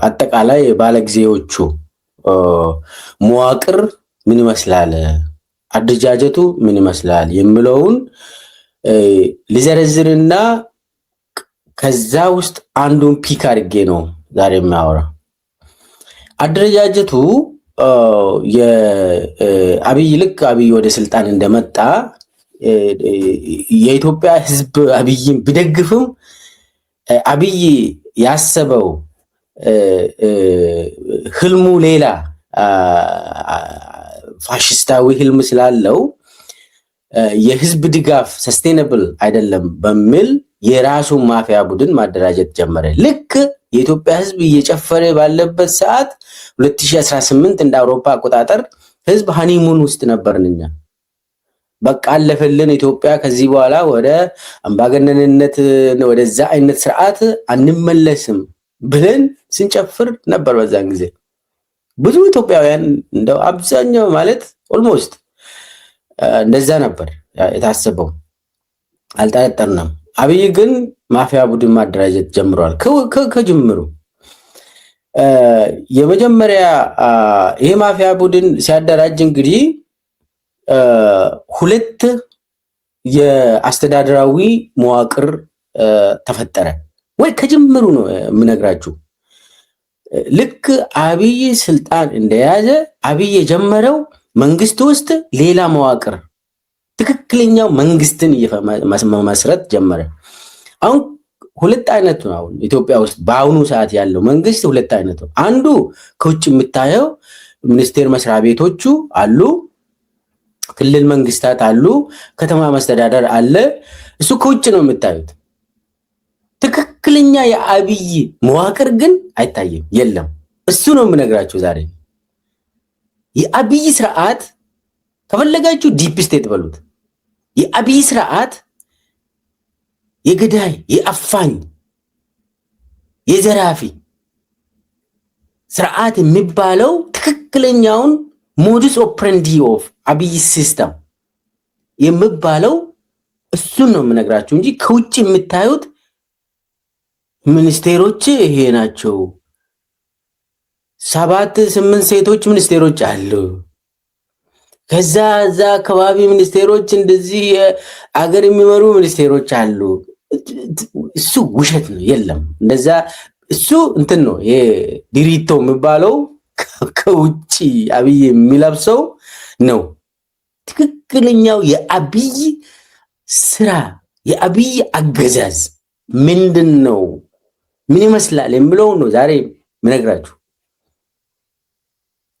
አጠቃላይ ባለጊዜዎቹ መዋቅር ምን ይመስላል፣ አደረጃጀቱ ምን ይመስላል የሚለውን ሊዘረዝርና ከዛ ውስጥ አንዱን ፒክ አድርጌ ነው ዛሬ የሚያወራው። አደረጃጀቱ አብይ ወደ ስልጣን እንደመጣ የኢትዮጵያ ሕዝብ አብይን ቢደግፍም አብይ ያሰበው ህልሙ ሌላ ፋሽስታዊ ህልም ስላለው የህዝብ ድጋፍ ሰስቴነብል አይደለም በሚል የራሱን ማፊያ ቡድን ማደራጀት ጀመረ። ልክ የኢትዮጵያ ህዝብ እየጨፈረ ባለበት ሰዓት 2018 እንደ አውሮፓ አቆጣጠር ህዝብ ሃኒሙን ውስጥ ነበርንኛ። በቃ አለፈልን ኢትዮጵያ፣ ከዚህ በኋላ ወደ አምባገነንነት ወደዛ አይነት ስርዓት አንመለስም ብለን ስንጨፍር ነበር። በዛን ጊዜ ብዙ ኢትዮጵያውያን እንደው አብዛኛው ማለት ኦልሞስት እንደዛ ነበር የታሰበው፣ አልጠረጠርንም። አብይ ግን ማፊያ ቡድን ማደራጀት ጀምሯል። ከጅምሩ የመጀመሪያ ይሄ ማፊያ ቡድን ሲያደራጅ እንግዲህ ሁለት የአስተዳደራዊ መዋቅር ተፈጠረ። ወይ ከጅምሩ ነው የምነግራችሁ። ልክ አብይ ስልጣን እንደያዘ አብይ የጀመረው መንግስት ውስጥ ሌላ መዋቅር ትክክለኛው መንግስትን መመስረት ጀመረ። አሁን ሁለት አይነት ነው። አሁን ኢትዮጵያ ውስጥ በአሁኑ ሰዓት ያለው መንግስት ሁለት አይነት ነው። አንዱ ከውጭ የምታየው ሚኒስቴር መስሪያ ቤቶቹ አሉ፣ ክልል መንግስታት አሉ፣ ከተማ መስተዳደር አለ። እሱ ከውጭ ነው የምታዩት። ትክክለኛ የአብይ መዋቅር ግን አይታይም፣ የለም። እሱ ነው የምነግራችሁ ዛሬ። የአብይ ስርዓት ከፈለጋችሁ ዲፕ ስቴት በሉት። የአብይ ስርዓት የገዳይ፣ የአፋኝ፣ የዘራፊ ስርዓት የሚባለው ትክክለኛውን ሞዱስ ኦፕረንዲ ኦፍ አብይ ሲስተም የሚባለው እሱን ነው የምነግራችሁ እንጂ ከውጭ የምታዩት ሚኒስቴሮች ይሄ ናቸው። 7-8 ሴቶች ሚኒስቴሮች አሉ። ከዛ እዛ አካባቢ ሚኒስቴሮች እንደዚህ አገር የሚመሩ ሚኒስቴሮች አሉ። እሱ ውሸት ነው፣ የለም እንደዛ። እሱ እንትን ነው ይሄ ዲሪቶ የሚባለው ከውጭ አብይ የሚለብሰው ነው። ትክክለኛው የአብይ ስራ የአብይ አገዛዝ ምንድን ነው፣ ምን ይመስላል የሚለው ነው ዛሬ ምነግራችሁ።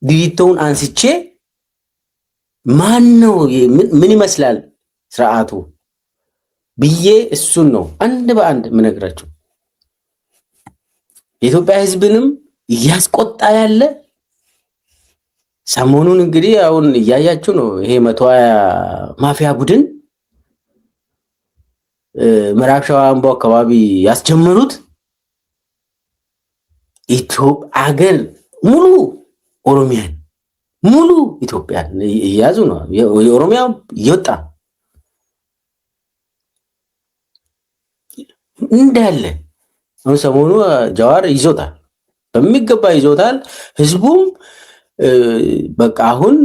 ዲሪቶውን አንስቼ ማን ነው ምን ይመስላል ስርዓቱ ብዬ እሱን ነው አንድ በአንድ ምነግራችሁ። የኢትዮጵያ ሕዝብንም እያስቆጣ ያለ ሰሞኑን እንግዲህ አሁን እያያችሁ ነው። ይሄ 120 ማፊያ ቡድን ምዕራብ ሸዋ አምቦ አካባቢ ያስጀመሩት አገር ሙሉ ኦሮሚያን ሙሉ ኢትዮጵያን እያዙ ነው። የኦሮሚያ እየወጣ እንዳለ አሁን ሰሞኑ ጃዋር ይዞታል፣ በሚገባ ይዞታል። ህዝቡም በቃ አሁን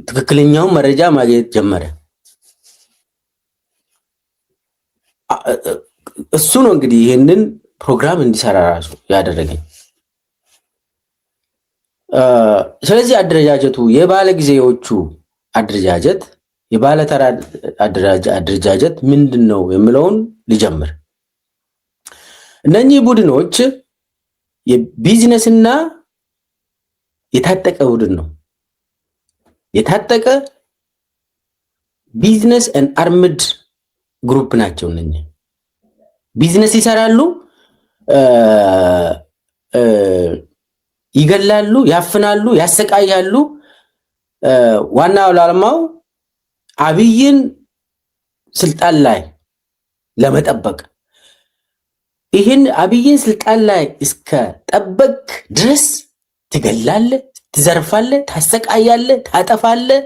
ትክክለኛውን መረጃ ማግኘት ጀመረ። እሱ ነው እንግዲህ ይህንን ፕሮግራም እንዲሰራ ራሱ ያደረገኝ። ስለዚህ አደረጃጀቱ የባለ ጊዜዎቹ አደረጃጀት የባለተራ አደረጃጀት ምንድን ነው የሚለውን ሊጀምር። እነኚህ ቡድኖች የቢዝነስና የታጠቀ ቡድን ነው። የታጠቀ ቢዝነስ ኤንድ አርምድ ግሩፕ ናቸው። እነኚህ ቢዝነስ ይሰራሉ፣ ይገላሉ፣ ያፍናሉ፣ ያሰቃያሉ። ዋናው ዓላማው አብይን ስልጣን ላይ ለመጠበቅ። ይህን አብይን ስልጣን ላይ እስከ ጠበቅ ድረስ ትገላለህ፣ ትዘርፋለህ፣ ታሰቃያለህ፣ ታጠፋለህ፣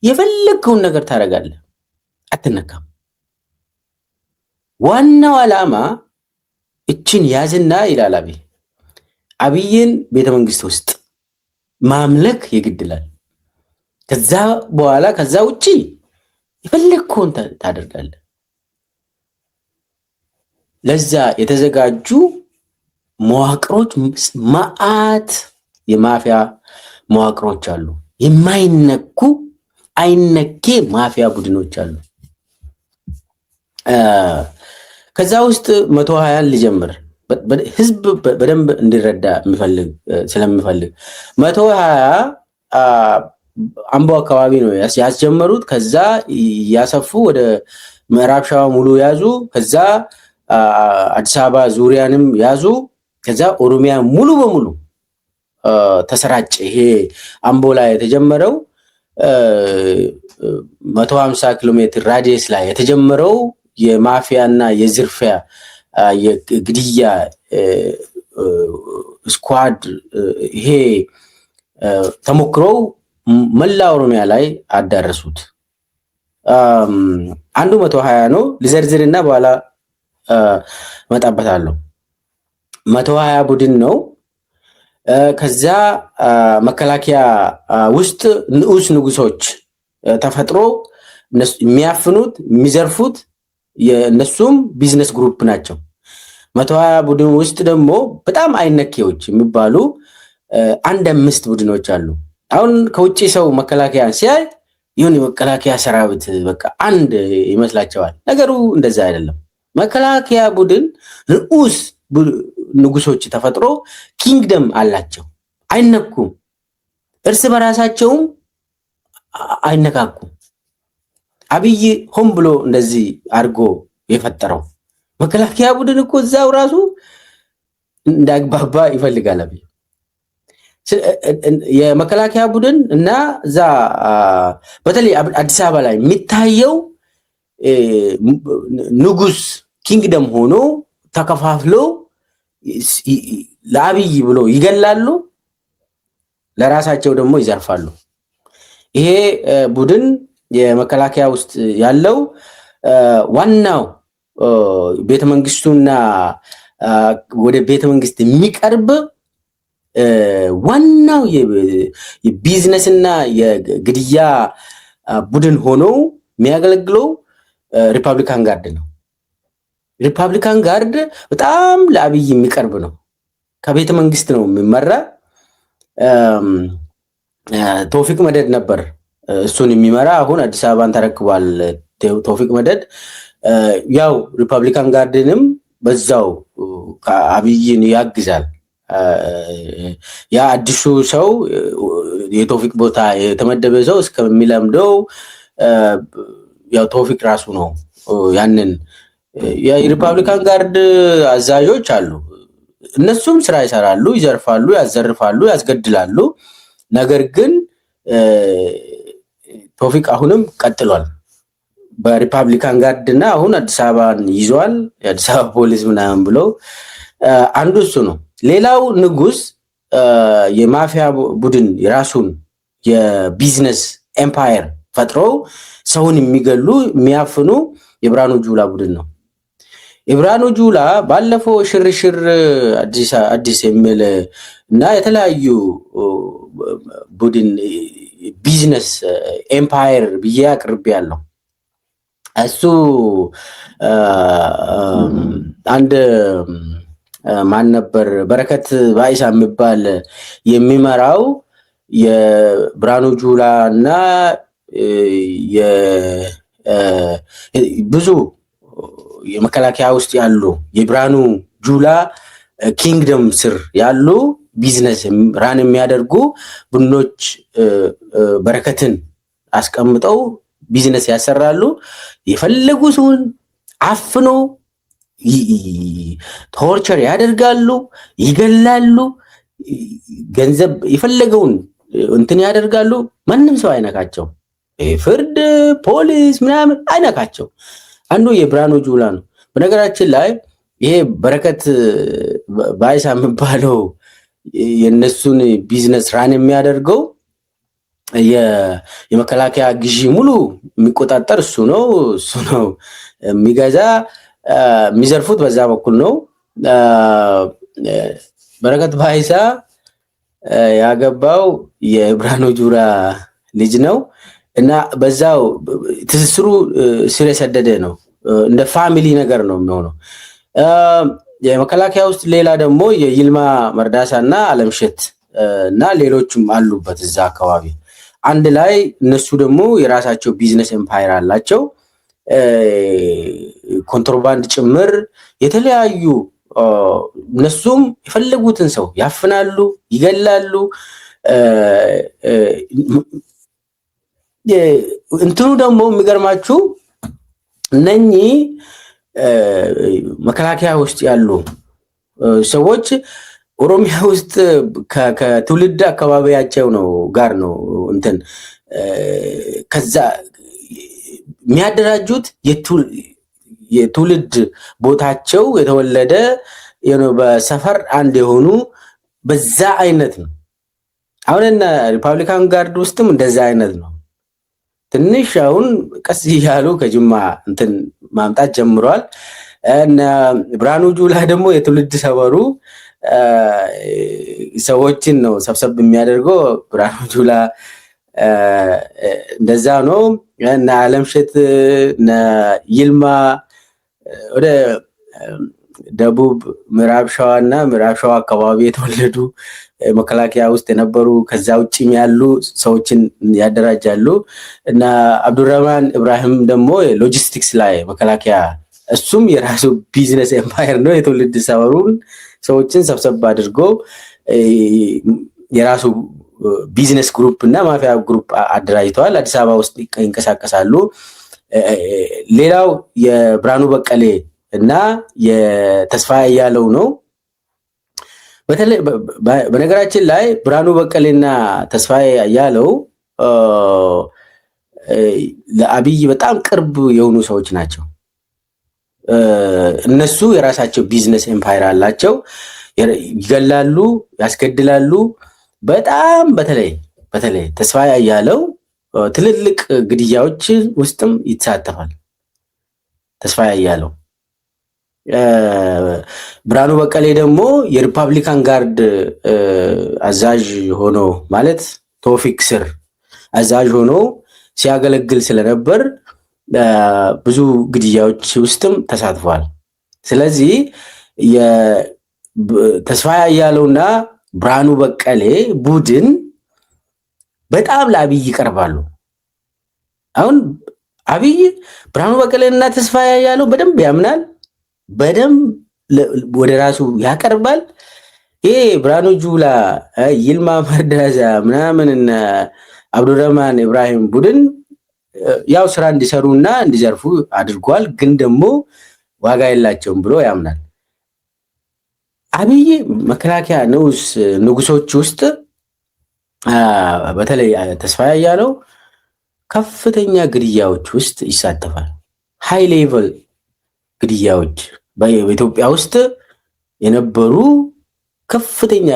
የፈለግከውን ነገር ታደርጋለህ፣ አትነካም። ዋናው ዓላማ እችን ያዝና ይላል አብይን ቤተመንግስት ውስጥ ማምለክ ይግድላል። ከዛ በኋላ ከዛ ውጪ የፈለግከውን ታደርጋለህ። ለዛ የተዘጋጁ መዋቅሮች ማአት የማፊያ መዋቅሮች አሉ። የማይነኩ አይነኬ ማፊያ ቡድኖች አሉ። ከዛ ውስጥ 120 ልጀምር ህዝብ በደንብ እንዲረዳ ስለምፈልግ 120 አምቦ አካባቢ ነው ያስጀመሩት። ከዛ ያሰፉ ወደ ምዕራብ ሸዋ ሙሉ ያዙ። ከዛ አዲስ አበባ ዙሪያንም ያዙ። ከዛ ኦሮሚያ ሙሉ በሙሉ ተሰራጨ። ይሄ አምቦ ላይ የተጀመረው 150 ኪሎ ሜትር ራዲየስ ላይ የተጀመረው የማፊያና የዝርፊያ የግድያ ስኳድ ይሄ ተሞክሮው መላ ኦሮሚያ ላይ አዳረሱት። አንዱ 120 ነው ልዘርዝርና በኋላ መጣበታለሁ። 120 ቡድን ነው። ከዛ መከላከያ ውስጥ ንዑስ ንጉሶች ተፈጥሮ የሚያፍኑት የሚዘርፉት የነሱም ቢዝነስ ግሩፕ ናቸው። 120 ቡድን ውስጥ ደግሞ በጣም አይነኬዎች የሚባሉ 5 ቡድኖች አሉ። አሁን ከውጭ ሰው መከላከያን ሲያይ ይሁን የመከላከያ ሰራዊት በቃ አንድ ይመስላቸዋል። ነገሩ እንደዛ አይደለም። መከላከያ ቡድን ንዑስ ንጉሶች ተፈጥሮ ኪንግደም አላቸው። አይነኩም፣ እርስ በራሳቸውም አይነካኩም። አብይ ሆን ብሎ እንደዚህ አድርጎ የፈጠረው መከላከያ ቡድን እኮ እዛው ራሱ እንዳግባባ ይፈልጋል አብይ። የመከላከያ ቡድን እና እዛ በተለይ አዲስ አበባ ላይ የሚታየው ንጉስ ኪንግደም ሆኖ ተከፋፍሎ ለአብይ ብሎ ይገላሉ፣ ለራሳቸው ደግሞ ይዘርፋሉ። ይሄ ቡድን የመከላከያ ውስጥ ያለው ዋናው ቤተመንግስቱና ወደ ቤተመንግስት የሚቀርብ ዋናው የቢዝነስና የግድያ ቡድን ሆኖ የሚያገለግለው ሪፐብሊካን ጋርድ ነው። ሪፐብሊካን ጋርድ በጣም ለአብይ የሚቀርብ ነው። ከቤተ መንግስት ነው የሚመራ። ቶፊቅ መደድ ነበር እሱን የሚመራ። አሁን አዲስ አበባን ተረክቧል ቶፊቅ መደድ። ያው ሪፐብሊካን ጋርድንም በዛው አብይን ያግዛል። ያ አዲሱ ሰው የቶፊቅ ቦታ የተመደበ ሰው እስከሚለምደው ያው ቶፊቅ ራሱ ነው ያንን የሪፐብሊካን ጋርድ አዛዦች አሉ። እነሱም ስራ ይሰራሉ፣ ይዘርፋሉ፣ ያዘርፋሉ፣ ያስገድላሉ። ነገር ግን ቶፊቅ አሁንም ቀጥሏል በሪፐብሊካን ጋርድ እና አሁን አዲስ አበባን ይዟል። የአዲስ አበባ ፖሊስ ምናምን ብለው አንዱ እሱ ነው። ሌላው ንጉስ የማፊያ ቡድን የራሱን የቢዝነስ ኤምፓየር ፈጥሮ ሰውን የሚገሉ የሚያፍኑ የብርሃኑ ጁላ ቡድን ነው። የብርሃኑ ጁላ ባለፈው ሽርሽር አዲስ የሚል እና የተለያዩ ቡድን ቢዝነስ ኤምፓየር ብዬ አቅርቤያለሁ። እሱ አንድ ማን ነበር በረከት ባይሳ የሚባል የሚመራው የብርሃኑ ጁላ እና ብዙ የመከላከያ ውስጥ ያሉ የብርሃኑ ጁላ ኪንግደም ስር ያሉ ቢዝነስ ራን የሚያደርጉ ቡድኖች በረከትን አስቀምጠው ቢዝነስ ያሰራሉ። የፈለጉ ሰውን አፍኖ ቶርቸር ያደርጋሉ፣ ይገላሉ፣ ገንዘብ የፈለገውን እንትን ያደርጋሉ። ማንም ሰው አይነካቸው። ፍርድ፣ ፖሊስ ምናምን አይነካቸው። አንዱ የብርሃኑ ጁላ ነው። በነገራችን ላይ ይሄ በረከት ባይሳ የሚባለው የነሱን ቢዝነስ ራን የሚያደርገው የመከላከያ ግዢ ሙሉ የሚቆጣጠር እሱ ነው የሚገዛ። የሚዘርፉት በዛ በኩል ነው። በረከት ባይሳ ያገባው የብርሃኑ ጁላ ልጅ ነው እና በዛው ትስስሩ ስር የሰደደ ነው። እንደ ፋሚሊ ነገር ነው የሚሆነው። የመከላከያ ውስጥ ሌላ ደግሞ የይልማ መርዳሳ እና አለምሸት እና ሌሎችም አሉበት እዛ አካባቢ አንድ ላይ። እነሱ ደግሞ የራሳቸው ቢዝነስ ኤምፓየር አላቸው። ኮንትሮባንድ ጭምር የተለያዩ እነሱም የፈለጉትን ሰው ያፍናሉ፣ ይገላሉ። እንትኑ ደግሞ የሚገርማችሁ እነኚህ መከላከያ ውስጥ ያሉ ሰዎች ኦሮሚያ ውስጥ ከትውልድ አካባቢያቸው ነው ጋር ነው እንትን ከዛ የሚያደራጁት የትውልድ ቦታቸው የተወለደ በሰፈር አንድ የሆኑ በዛ አይነት ነው። አሁን ሪፐብሊካን ጋርድ ውስጥም እንደዛ አይነት ነው። ትንሽ አሁን ቀስ እያሉ ከጅማ እንትን ማምጣት ጀምሯል። ብርሃኑ ጁላ ደግሞ የትውልድ ሰፈሩ ሰዎችን ነው ሰብሰብ የሚያደርገው። ብርሃኑ ጁላ እንደዛ ነው። እና አለምሸት ይልማ ወደ ደቡብ ምዕራብ ሸዋ እና ምዕራብ ሸዋ አካባቢ የተወለዱ መከላከያ ውስጥ የነበሩ ከዛ ውጭም ያሉ ሰዎችን ያደራጃሉ። እና አብዱራህማን ኢብራሂም ደግሞ ሎጂስቲክስ ላይ መከላከያ እሱም የራሱ ቢዝነስ ኤምፓየር ነው። የትውልድ ሰፈሩን ሰዎችን ሰብሰብ አድርጎ የራሱ ቢዝነስ ግሩፕ እና ማፊያ ግሩፕ አደራጅተዋል። አዲስ አበባ ውስጥ ይንቀሳቀሳሉ። ሌላው የብርሃኑ በቀሌ እና የተስፋዬ አያሌው ነው። በነገራችን ላይ ብርሃኑ በቀሌና ተስፋዬ አያሌው ለአብይ በጣም ቅርብ የሆኑ ሰዎች ናቸው። እነሱ የራሳቸው ቢዝነስ ኤምፓየር አላቸው። ይገላሉ፣ ያስገድላሉ። በጣም በተለይ ተስፋዬ አያሌው ትልልቅ ግድያዎች ውስጥም ይሳተፋል። ተስፋዬ አያሌው ብርሃኑ በቀሌ ደግሞ የሪፐብሊካን ጋርድ አዛዥ ሆኖ ማለት ቶፊክ ስር አዛዥ ሆኖ ሲያገለግል ስለነበር ብዙ ግድያዎች ውስጥም ተሳትፏል። ስለዚህ ተስፋዬ አያሌውና ብርሃኑ በቀሌ ቡድን በጣም ለአብይ ይቀርባሉ። አሁን አብይ ብርሃኑ በቀሌና ተስፋዬ አያሌው በደንብ ያምናል፣ በደንብ ወደ ራሱ ያቀርባል። ይሄ ብርሃኑ ጁላ፣ ይልማ መርዳሳ ምናምንና አብዱራህማን ኢብራሂም ቡድን ያው ስራ እንዲሰሩና እንዲዘርፉ አድርጓል፣ ግን ደግሞ ዋጋ የላቸውም ብሎ ያምናል። አብይ መከላከያ ንጉሶች ውስጥ በተለይ ተስፋዬ አያሌው ከፍተኛ ግድያዎች ውስጥ ይሳተፋል። ሃይ ሌቨል ግድያዎች በኢትዮጵያ ውስጥ የነበሩ ከፍተኛ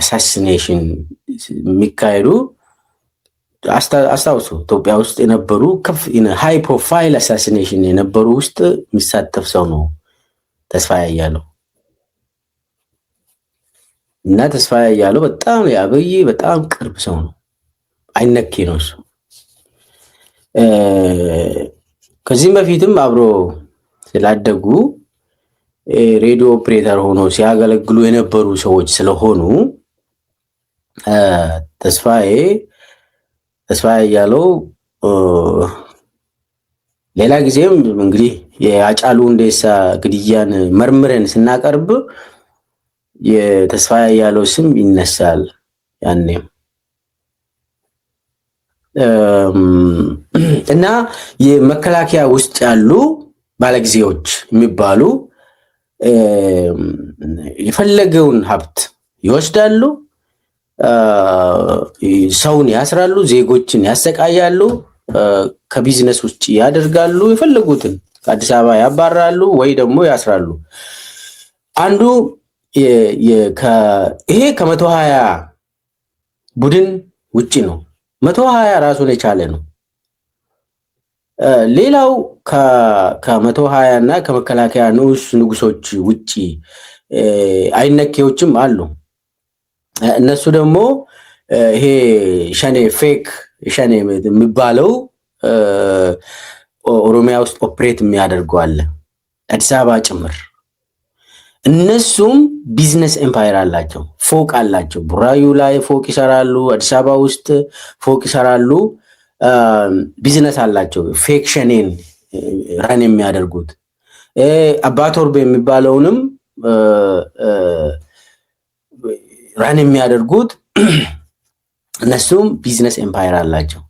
አሳሲኔሽን የሚካሄዱ አስታውሱ። ኢትዮጵያ ውስጥ የነበሩ ሃይ ፕሮፋይል አሳሲኔሽን የነበሩ ውስጥ የሚሳተፍ ሰው ነው ተስፋዬ አያሌው። እና ተስፋዬ አያሌው በጣም የአብይ በጣም ቅርብ ሰው ነው፣ አይነኬ ነው እሱ። ከዚህም በፊትም አብሮ ስላደጉ ሬዲዮ ኦፕሬተር ሆኖ ሲያገለግሉ የነበሩ ሰዎች ስለሆኑ ተስፋዬ አያሌው ሌላ ጊዜም እንግዲህ የአጫሉ ሁንዴሳ ግድያን መርምረን ስናቀርብ የተስፋዬ አያሌው ስም ይነሳል። ያኔም እና የመከላከያ ውስጥ ያሉ ባለጊዜዎች የሚባሉ የፈለገውን ሀብት ይወስዳሉ፣ ሰውን ያስራሉ፣ ዜጎችን ያሰቃያሉ፣ ከቢዝነስ ውጭ ያደርጋሉ፣ የፈለጉትን ከአዲስ አበባ ያባራሉ ወይ ደግሞ ያስራሉ። አንዱ ይሄ ከ120 ቡድን ውጭ ነው። 120 ራሱን የቻለ ነው። ሌላው ከ120 እና ከመከላከያ ንጉሶች ውጪ አይነኬዎችም አሉ። እነሱ ደግሞ ይሄ ሸኔ ፌክ ሸኔ የሚባለው ኦሮሚያ ውስጥ ኦፕሬት የሚያደርጉ አለ፣ አዲስ አበባ ጭምር። እነሱም ቢዝነስ ኤምፓየር አላቸው፣ ፎቅ አላቸው። ቡራዩ ላይ ፎቅ ይሰራሉ፣ አዲስ አበባ ውስጥ ፎቅ ይሰራሉ። ቢዝነስ አላቸው። ፌክ ሸኔን ራን የሚያደርጉት አባቶርቤ የሚባለውንም ራን የሚያደርጉት እነሱም ቢዝነስ ኤምፓየር አላቸው፣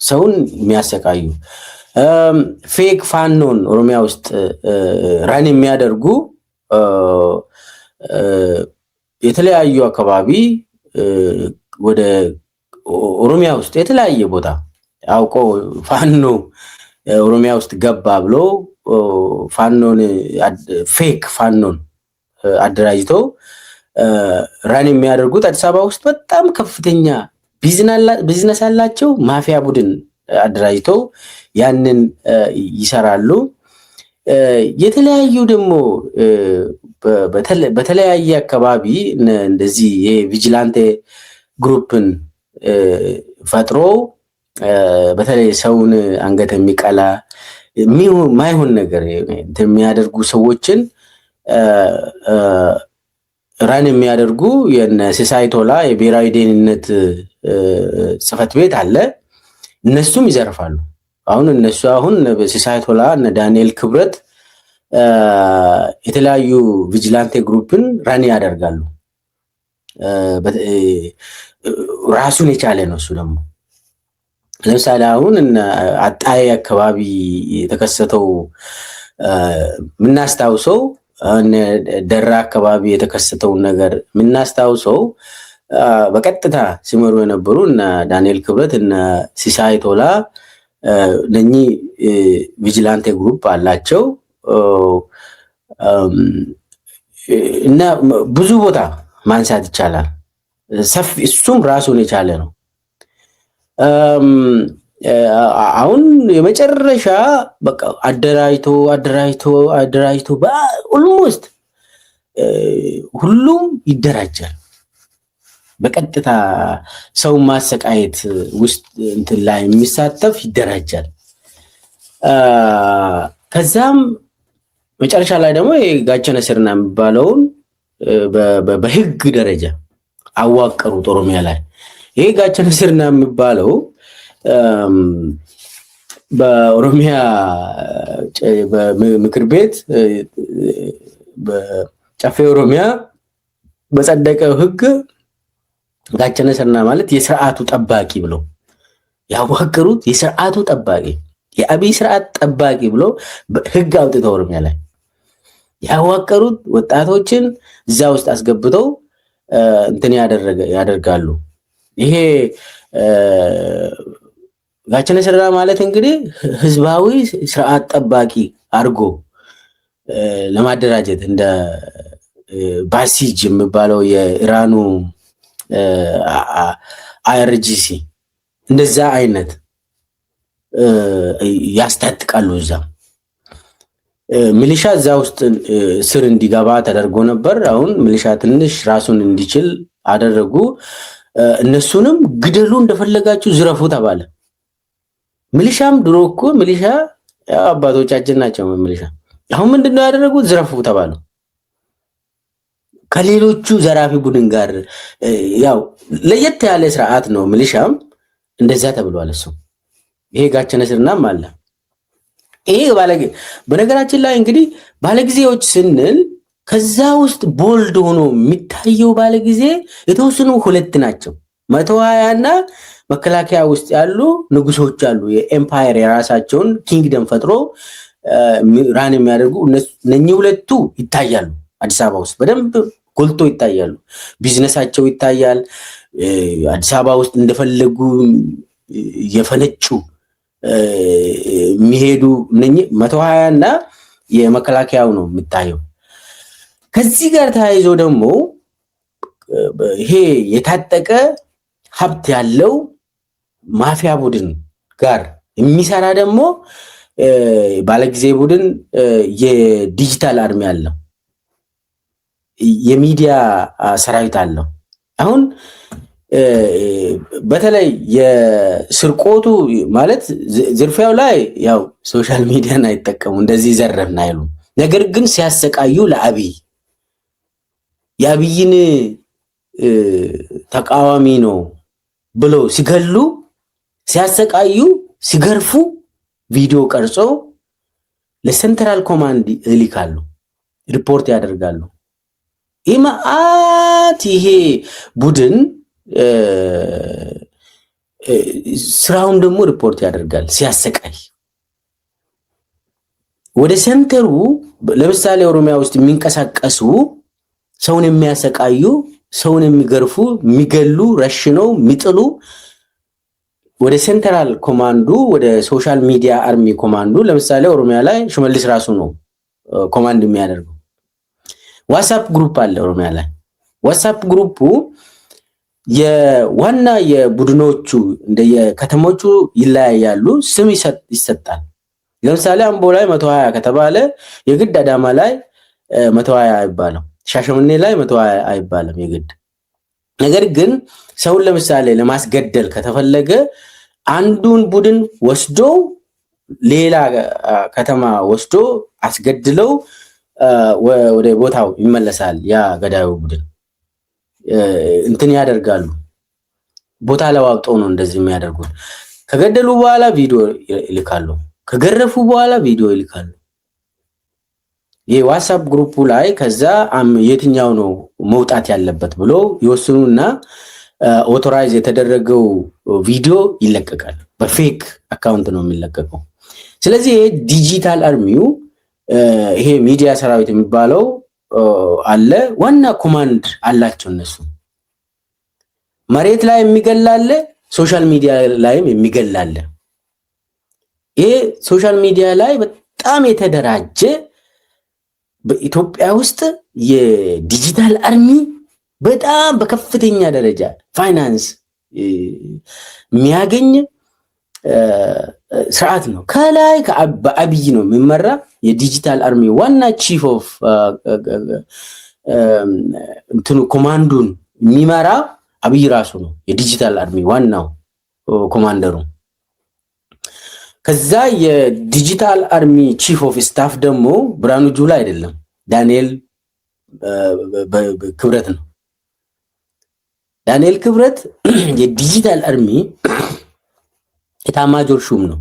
ሰውን የሚያሰቃዩ። ፌክ ፋኖን ኦሮሚያ ውስጥ ራን የሚያደርጉ የተለያዩ አካባቢ ወደ ኦሮሚያ ውስጥ የተለያየ ቦታ አውቆ ፋኖ ኦሮሚያ ውስጥ ገባ ብሎ ፋኖን ፌክ ፋኖን አደራጅተው ራን የሚያደርጉት አዲስ አበባ ውስጥ በጣም ከፍተኛ ቢዝነስ አላቸው። ማፊያ ቡድን አደራጅተው ያንን ይሰራሉ። የተለያዩ ደግሞ በተለያየ አካባቢ እንደዚህ የቪጂላንቴ ግሩፕን ፈጥሮ በተለይ ሰውን አንገት የሚቀላ ማይሆን ነገር የሚያደርጉ ሰዎችን ራን የሚያደርጉ የነ ሲሳይ ቶላ የብሔራዊ ደህንነት ጽሕፈት ቤት አለ። እነሱም ይዘርፋሉ። አሁን ሲሳይ ቶላ እነ ዳንኤል ክብረት የተለያዩ ቪጂላንቴ ግሩፕን ራን ያደርጋሉ። ራሱን የቻለ ነው። እሱ ደግሞ ለምሳሌ አሁን አጣዬ አካባቢ የተከሰተው የምናስታውሰው፣ ደራ አካባቢ የተከሰተውን ነገር የምናስታውሰው በቀጥታ ሲመሩ የነበሩ እነ ዳንኤል ክብረት እነ ሲሳይ ቶላ እነኚህ ቪጂላንቴ ግሩፕ አላቸው እና ብዙ ቦታ ማንሳት ይቻላል። ሰፊ እሱም ራሱን የቻለ ነው። አሁን የመጨረሻ በቃ አደራጅቶ ኦልሞስት ሁሉም ይደራጃል። በቀጥታ ሰው ማሰቃየት ውስጥ እንትን ላይ የሚሳተፍ ይደራጃል። ከዛም መጨረሻ ላይ ደግሞ ጋቸነ ስርና የሚባለውን በህግ ደረጃ አዋቀሩት ኦሮሚያ ላይ። ይሄ ጋቸነ ስርና የሚባለው በኦሮሚያ ምክር ቤት በጨፌ ኦሮሚያ በጸደቀው ህግ ጋቸነ ስርና ማለት የስርዓቱ ጠባቂ ብለው ያዋቀሩት፣ የስርዓቱ ጠባቂ የአብይ ስርዓት ጠባቂ ብለው ህግ አውጥተው ኦሮሚያ ላይ ያዋቀሩት ወጣቶችን እዛ ውስጥ አስገብተው እንትን ያደርጋሉ። ይሄ ጋቸነ ስርና ማለት እንግዲህ ህዝባዊ ስርዓት ጠባቂ አድርጎ ለማደራጀት እንደ ባሲጅ የሚባለው የኢራኑ አይአርጂሲ እንደዛ አይነት ያስታጥቃሉ። እዛ ሚሊሻ እዛ ውስጥ ስር እንዲገባ ተደርጎ ነበር። አሁን ሚሊሻ ትንሽ ራሱን እንዲችል አደረጉ። እነሱንም ግደሉ፣ እንደፈለጋችሁ ዝረፉ ተባለ። ሚሊሻም ድሮ እኮ ሚሊሻ አባቶቻችን ናቸው። ሚሊሻ አሁን ምንድነው ያደረጉት? ዝረፉ ተባሉ። ከሌሎቹ ዘራፊ ቡድን ጋር ያው ለየት ያለ ስርዓት ነው። ሚሊሻም እንደዛ ተብሏል። እሱ ይሄ ጋቸነ ስርናም አለ። ይሄ በነገራችን ላይ እንግዲህ ባለጊዜዎች ስንል ከዛ ውስጥ ቦልድ ሆኖ የሚታየው ባለጊዜ የተወሰኑ ሁለት ናቸው። 120 እና መከላከያ ውስጥ ያሉ ንጉሶች አሉ። የኤምፓየር የራሳቸውን ኪንግደም ፈጥሮ ራን የሚያደርጉ እነኚህ ሁለቱ ይታያሉ። አዲስ አበባ ውስጥ በደንብ ጎልቶ ይታያሉ። ቢዝነሳቸው ይታያል። አዲስ አበባ ውስጥ እንደፈለጉ የፈነጩ የሚሄዱ እነኚህ 120 እና የመከላከያው ነው የሚታየው። ከዚህ ጋር ተያይዞ ደግሞ ይሄ የታጠቀ ሀብት ያለው ማፊያ ቡድን ጋር የሚሰራ ደግሞ ባለጊዜ ቡድን የዲጂታል አርሚ አለው፣ የሚዲያ ሰራዊት አለው። አሁን በተለይ የስርቆቱ ማለት ዝርፊያው ላይ ያው ሶሻል ሚዲያን አይጠቀሙ እንደዚህ ዘረፍን አይሉ። ነገር ግን ሲያሰቃዩ የአብይን ተቃዋሚ ነው ብለው ሲገሉ፣ ሲያሰቃዩ፣ ሲገርፉ ቪዲዮ ቀርጾ ለሴንትራል ኮማንድ ይልካሉ፣ ሪፖርት ያደርጋሉ። ይሄ ቡድን ስራውን ደግሞ ሪፖርት ያደርጋል ሲያሰቃይ። ወደ ሴንተሩ ለምሳሌ ኦሮሚያ ውስጥ የሚንቀሳቀሱ ሰውን የሚያሰቃዩ፣ ሰውን የሚገርፉ፣ የሚገሉ፣ ረሽነው የሚጥሉ ወደ ሴንትራል ኮማንዱ ወደ ሶሻል ሚዲያ አርሚ ኮማንዱ ለምሳሌ ኦሮሚያ ላይ ሽመልስ ራሱ ነው ኮማንድ የሚያደርገው። ዋትስአፕ ግሩፕ አለ ኦሮሚያ ላይ። ዋትስአፕ ግሩፑ የዋና የቡድኖቹ እንደየከተሞቹ ይለያያሉ፣ ስም ይሰጣል። ለምሳሌ አምቦ ላይ 120 ከተባለ የግድ አዳማ ላይ 120 አይባልም፣ ሻሸመኔ ላይ 120 አይባልም የግድ። ነገር ግን ሰውን ለምሳሌ ለማስገደል ከተፈለገ አንዱን ቡድን ወስዶ ሌላ ከተማ ወስዶ አስገድለው ወደ ቦታው ይመለሳል። ያ ገዳዩ ቡድን እንትን ያደርጋሉ። ቦታ ለዋውጠው ነው እንደዚህ የሚያደርጉት። ከገደሉ በኋላ ቪዲዮ ይልካሉ፣ ከገረፉ በኋላ ቪዲዮ ይልካሉ። ይሄ ዋትስአፕ ግሩፑ ላይ ከዛ የትኛው ነው መውጣት ያለበት ብሎ ይወስኑና ኦቶራይዝ የተደረገው ቪዲዮ ይለቀቃል። በፌክ አካውንት ነው የሚለቀቀው። ስለዚህ ይሄ ዲጂታል አርሚው ይሄ ሚዲያ ሰራዊት የሚባለው አለ። ዋና ኮማንድ አላቸው እነሱ። መሬት ላይ የሚገላለ፣ ሶሻል ሚዲያ ላይም የሚገላለ። ይሄ ሶሻል ሚዲያ ላይ በጣም የተደራጀ በኢትዮጵያ ውስጥ የዲጂታል አርሚ በጣም በከፍተኛ ደረጃ ፋይናንስ የሚያገኝ ስርዓት ነው። ከላይ በአብይ ነው የሚመራ የዲጂታል አርሚ ዋና ቺፍ ኦፍ እንትኑ ኮማንዱን የሚመራ አብይ ራሱ ነው፣ የዲጂታል አርሚ ዋናው ኮማንደሩ። ከዛ የዲጂታል አርሚ ቺፍ ኦፍ ስታፍ ደግሞ ብርሃኑ ጁላ አይደለም፣ ዳንኤል ክብረት ነው። ዳንኤል ክብረት የዲጂታል አርሚ ኤታማዦር ሹም ነው።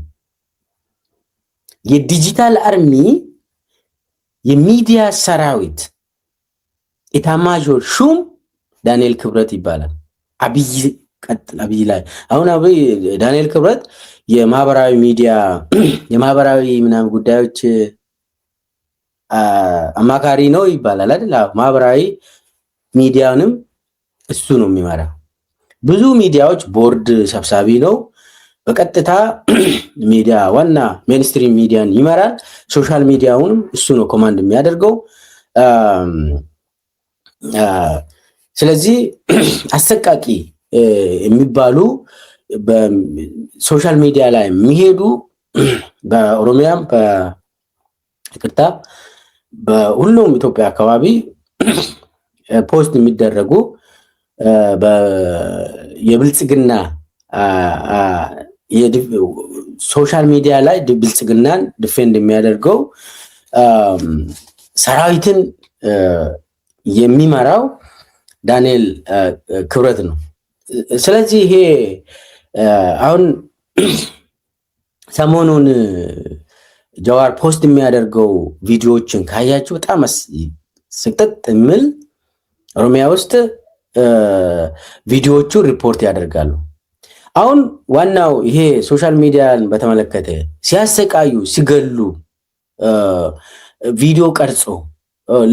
የዲጂታል አርሚ የሚዲያ ሰራዊት ኤታማዦር ሹም ዳንኤል ክብረት ይባላል። አብይ ላይ አሁን ዳንኤል ክብረት የማህበራዊ ሚዲያ የማህበራዊ ምናምን ጉዳዮች አማካሪ ነው ይባላል አይደል? ማህበራዊ ሚዲያንም እሱ ነው የሚመራ። ብዙ ሚዲያዎች ቦርድ ሰብሳቢ ነው። በቀጥታ ሚዲያ ዋና ሜንስትሪም ሚዲያን ይመራል። ሶሻል ሚዲያውንም እሱ ነው ኮማንድ የሚያደርገው። ስለዚህ አሰቃቂ የሚባሉ በሶሻል ሚዲያ ላይ የሚሄዱ በኦሮሚያም በይቅርታ በሁሉም ኢትዮጵያ አካባቢ ፖስት የሚደረጉ የብልጽግና ሶሻል ሚዲያ ላይ ብልጽግናን ዲፌንድ የሚያደርገው ሰራዊትን የሚመራው ዳንኤል ክብረት ነው። ስለዚህ ይሄ አሁን ሰሞኑን ጀዋር ፖስት የሚያደርገው ቪዲዮዎችን ካያችሁ በጣም ስቅጥጥ የሚል ኦሮሚያ ውስጥ ቪዲዮዎቹ ሪፖርት ያደርጋሉ። አሁን ዋናው ይሄ ሶሻል ሚዲያን በተመለከተ ሲያሰቃዩ ሲገሉ ቪዲዮ ቀርጾ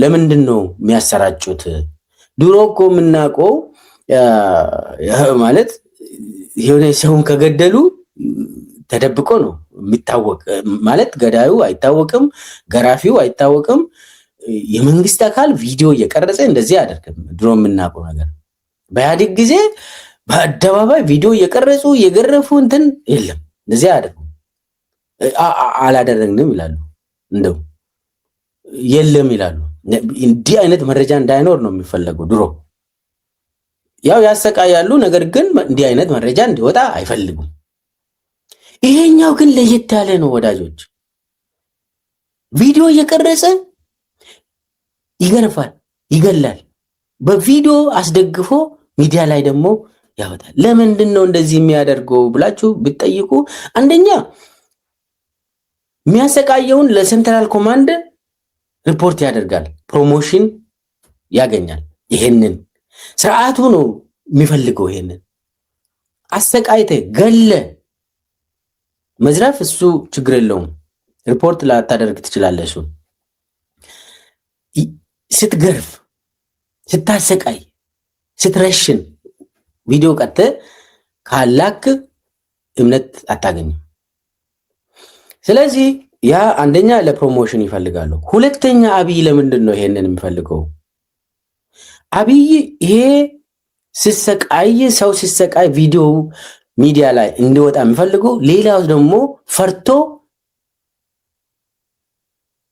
ለምንድን ነው የሚያሰራጩት? ድሮ እኮ የምናውቀው ማለት የሆነ ሰውን ከገደሉ ተደብቆ ነው የሚታወቅ። ማለት ገዳዩ አይታወቅም፣ ገራፊው አይታወቅም። የመንግስት አካል ቪዲዮ እየቀረጸ እንደዚህ አያደርግም። ድሮ የምናውቀው ነገር በኢህአዴግ ጊዜ በአደባባይ ቪዲዮ እየቀረጹ እየገረፉ እንትን የለም፣ እንደዚህ አያደርጉም። አላደረግንም ይላሉ፣ እንደው የለም ይላሉ። እንዲህ አይነት መረጃ እንዳይኖር ነው የሚፈለገው። ድሮ ያው ያሰቃያሉ፣ ነገር ግን እንዲህ አይነት መረጃ እንዲወጣ አይፈልጉም። ይሄኛው ግን ለየት ያለ ነው ወዳጆች። ቪዲዮ እየቀረጸ ይገርፋል፣ ይገላል። በቪዲዮ አስደግፎ ሚዲያ ላይ ደግሞ ያወጣል። ለምንድን ነው እንደዚህ የሚያደርገው ብላችሁ ብትጠይቁ፣ አንደኛ የሚያሰቃየውን ለሴንትራል ኮማንድ ሪፖርት ያደርጋል፣ ፕሮሞሽን ያገኛል። ይሄንን ስርዓቱ ነው የሚፈልገው። ይሄንን አሰቃይተ ገለ መዝረፍ እሱ ችግር የለውም፣ ሪፖርት ላታደርግ ትችላለህ። እሱ ስትገርፍ፣ ስታሰቃይ፣ ስትረሽን ቪዲዮ ቀጥ ካላክ እምነት አታገኝም። ስለዚህ ያ አንደኛ ለፕሮሞሽን ይፈልጋሉ። ሁለተኛ አብይ ለምንድን ነው ይሄንን የሚፈልገው? አብይ ይሄ ሲሰቃይ፣ ሰው ሲሰቃይ ቪዲዮ ሚዲያ ላይ እንዲወጣ የሚፈልገው፣ ሌላው ደግሞ ፈርቶ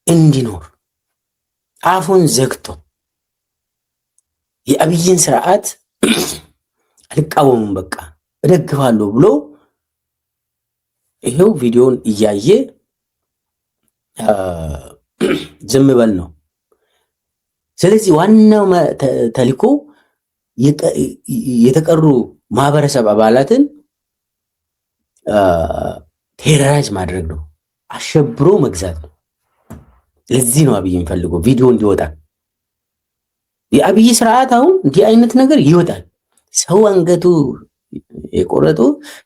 እንዲኖር አፉን ዘግቶ የአብይን ስርዓት አልቃወሙም በቃ እደግፋለሁ ብሎ ይሄው ቪዲዮን እያየ ዝም በል ነው። ስለዚህ ዋናው ተልዕኮ የተቀሩ ማህበረሰብ አባላትን ቴሮራይዝ ማድረግ ነው፣ አሸብሮ መግዛት ነው። ለዚህ ነው አብይ የሚፈልገው ቪዲዮ እንዲወጣ። የአብይ ስርዓት አሁን እንዲህ አይነት ነገር ይወጣል። ሰው አንገቱ የቆረጡ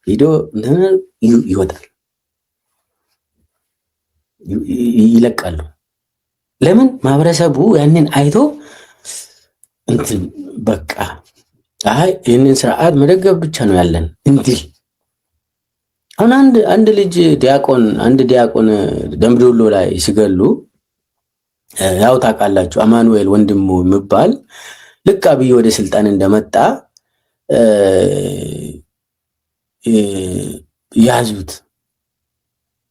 ቪዲዮ ይወጣል፣ ይለቃሉ። ለምን? ማህበረሰቡ ያንን አይቶ እንትን በቃ አይ ይህንን ስርዓት መደገፍ ብቻ ነው ያለን እንዲል። አሁን አንድ ልጅ አንድ ዲያቆን ደምቢዶሎ ላይ ሲገሉ ያው ታውቃላችሁ፣ አማኑኤል ወንድሙ የሚባል ልክ አብይ ወደ ስልጣን እንደመጣ